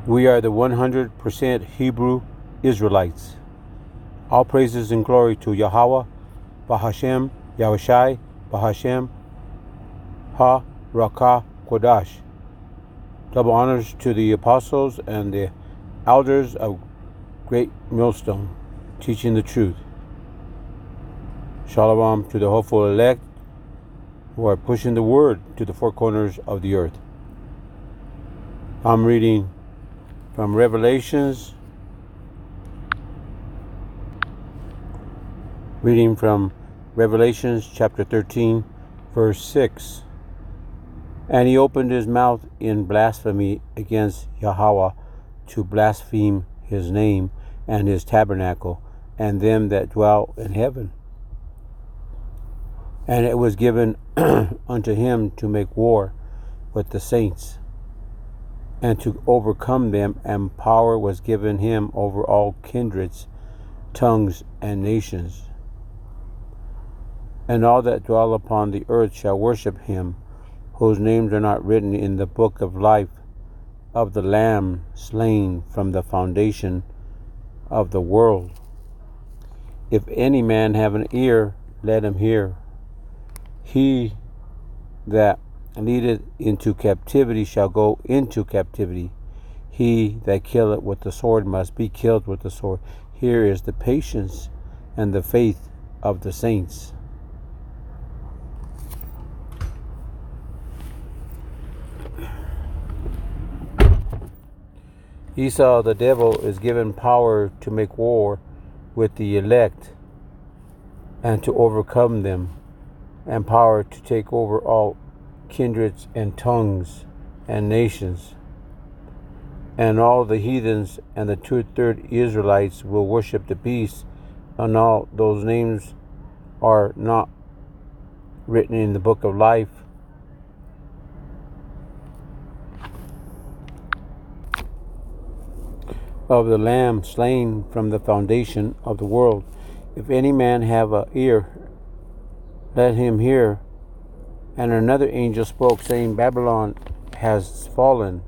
We are the 100% Hebrew Israelites. All praises and glory to Yahweh, Bahashem, Yahushai, Bahashem, Ha, Rakah, Kodash. Double honors to the apostles and the elders of Great Millstone, teaching the truth. Shalom to the hopeful elect who are pushing the word to the four corners of the earth. I'm reading from Revelations, chapter 13, verse 6. And he opened his mouth in blasphemy against Yahweh, to blaspheme his name and his tabernacle and them that dwell in heaven. And it was given unto him to make war with the saints, and to overcome them, and power was given him over all kindreds, tongues, and nations. And all that dwell upon the earth shall worship him, whose names are not written in the book of life of the Lamb slain from the foundation of the world. If any man have an ear, let him hear. He that leadeth into captivity shall go into captivity. He that killeth with the sword must be killed with the sword. Here is the patience and the faith of the saints. Esau, the devil, is given power to make war with the elect and to overcome them, and power to take over all kindreds and tongues and nations. And all the heathens and the 2/3 Israelites will worship the beast, and all those names are not written in the book of life of the Lamb slain from the foundation of the world. If any man have an ear, let him hear. And another angel spoke, saying, Babylon has fallen,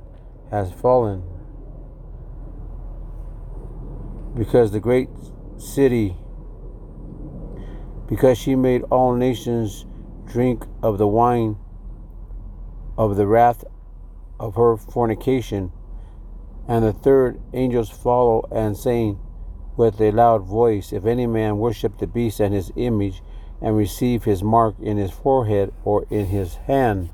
because the great city, because she made all nations drink of the wine of the wrath of her fornication. And the third angels follow, and saying with a loud voice, If any man worship the beast and his image, and receive his mark in his forehead or in his hand,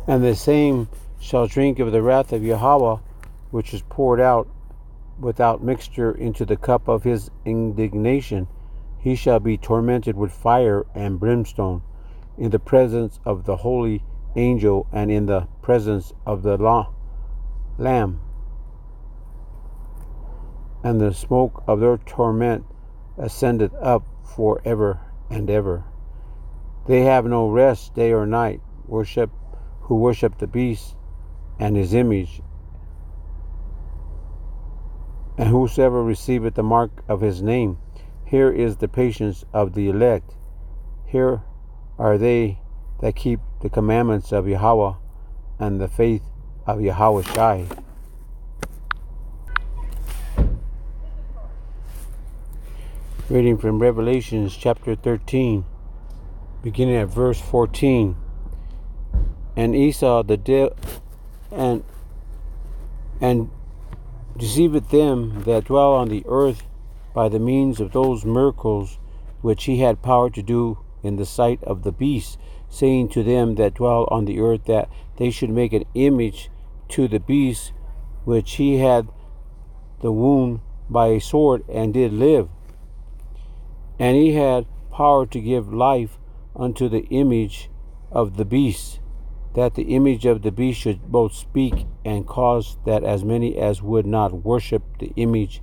and the same shall drink of the wrath of Yahweh, which is poured out without mixture into the cup of his indignation, he shall be tormented with fire and brimstone in the presence of the holy angel and in the presence of the Lamb. And the smoke of their torment ascendeth up for ever and ever. They have no rest day or night, who worship the beast and his image, and whosoever receiveth the mark of his name. Here is the patience of the elect. Here are they that keep the commandments of Yahweh and the faith of Yahushai. Reading from Revelations chapter 13, beginning at verse 14. And Esau the devil and deceiveth them that dwell on the earth by the means of those miracles which he had power to do in the sight of the beast, saying to them that dwell on the earth that they should make an image to the beast, which he had the wound by a sword and did live. And he had power to give life unto the image of the beast, that the image of the beast should both speak and cause that as many as would not worship the image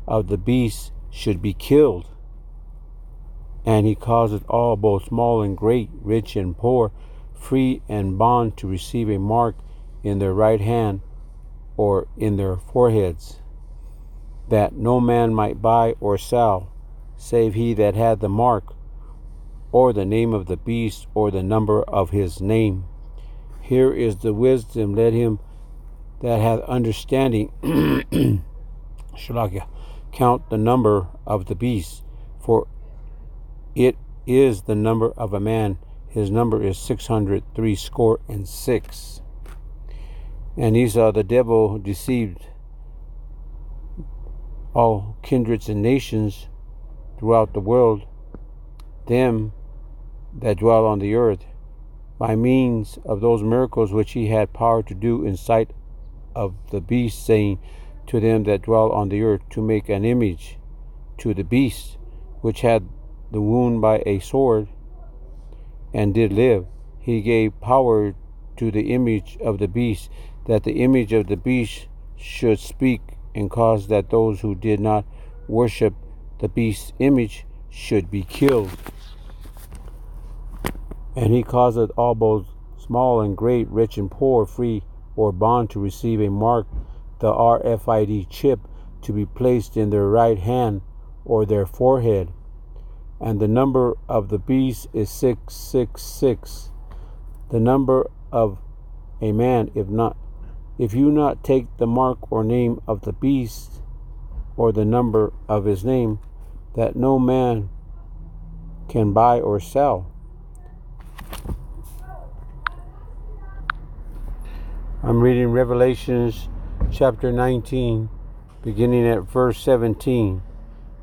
of the beast should be killed. And he causeth all, both small and great, rich and poor, free and bond, to receive a mark in their right hand or in their foreheads, that no man might buy or sell, save he that had the mark, or the name of the beast, or the number of his name. Here is the wisdom. Let him that hath understanding Shalakia, count the number of the beast, for it is the number of a man. His number is 666. And Esau the devil deceived all kindreds and nations throughout the world, them that dwell on the earth, by means of those miracles which he had power to do in sight of the beast, saying to them that dwell on the earth, to make an image to the beast, which had the wound by a sword, and did live. He gave power to the image of the beast, that the image of the beast should speak, and cause that those who did not worship the beast's image should be killed. And he causeth all both small and great, rich and poor, free or bond, to receive a mark, the RFID chip, to be placed in their right hand or their forehead. And the number of the beast is 666, the number of a man. If you not take the mark or name of the beast, or the number of his name, that no man can buy or sell. I'm reading Revelations chapter 19, beginning at verse 17.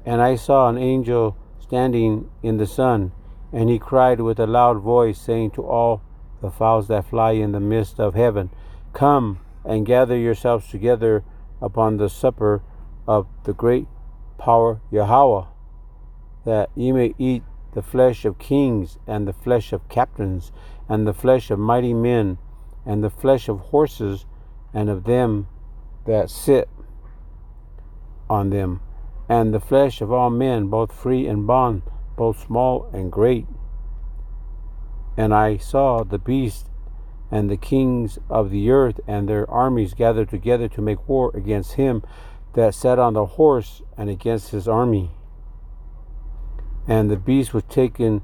And I saw an angel standing in the sun, and he cried with a loud voice, saying to all the fowls that fly in the midst of heaven, Come and gather yourselves together upon the supper of the great power Yahweh, that ye may eat the flesh of kings, and the flesh of captains, and the flesh of mighty men, and the flesh of horses, and of them that sit on them, and the flesh of all men, both free and bond, both small and great. And I saw the beast and the kings of the earth and their armies gathered together to make war against him that sat on the horse, and against his army. And the beast was taken,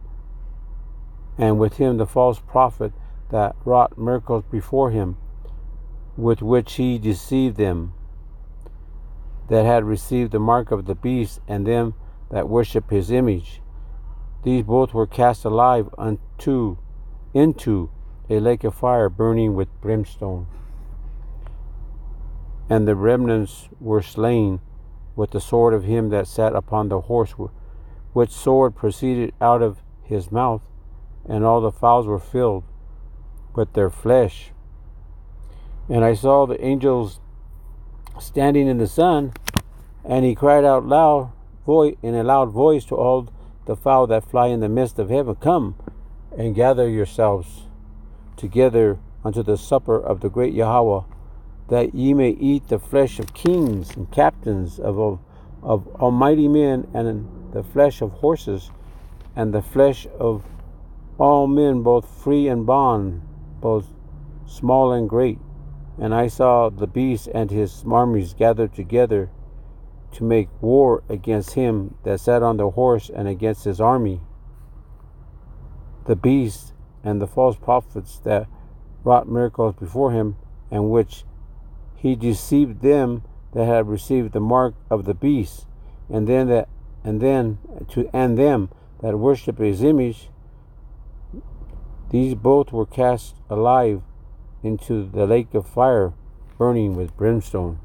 and with him the false prophet that wrought miracles before him, with which he deceived them that had received the mark of the beast, and them that worship his image. These both were cast alive into a lake of fire burning with brimstone. And the remnants were slain with the sword of him that sat upon the horse, which sword proceeded out of his mouth, and all the fowls were filled with their flesh. And I saw the angels standing in the sun, and he cried out in a loud voice to all the fowl that fly in the midst of heaven, Come and gather yourselves together unto the supper of the great Yahweh, that ye may eat the flesh of kings and captains, of almighty men, and the flesh of horses, and the flesh of all men, both free and bond, both small and great. And I saw the beast and his armies gathered together to make war against him that sat on the horse, and against his army. The beast and the false prophets that wrought miracles before him, and which he deceived them that had received the mark of the beast, and them that worship his image. These both were cast alive into the lake of fire burning with brimstone.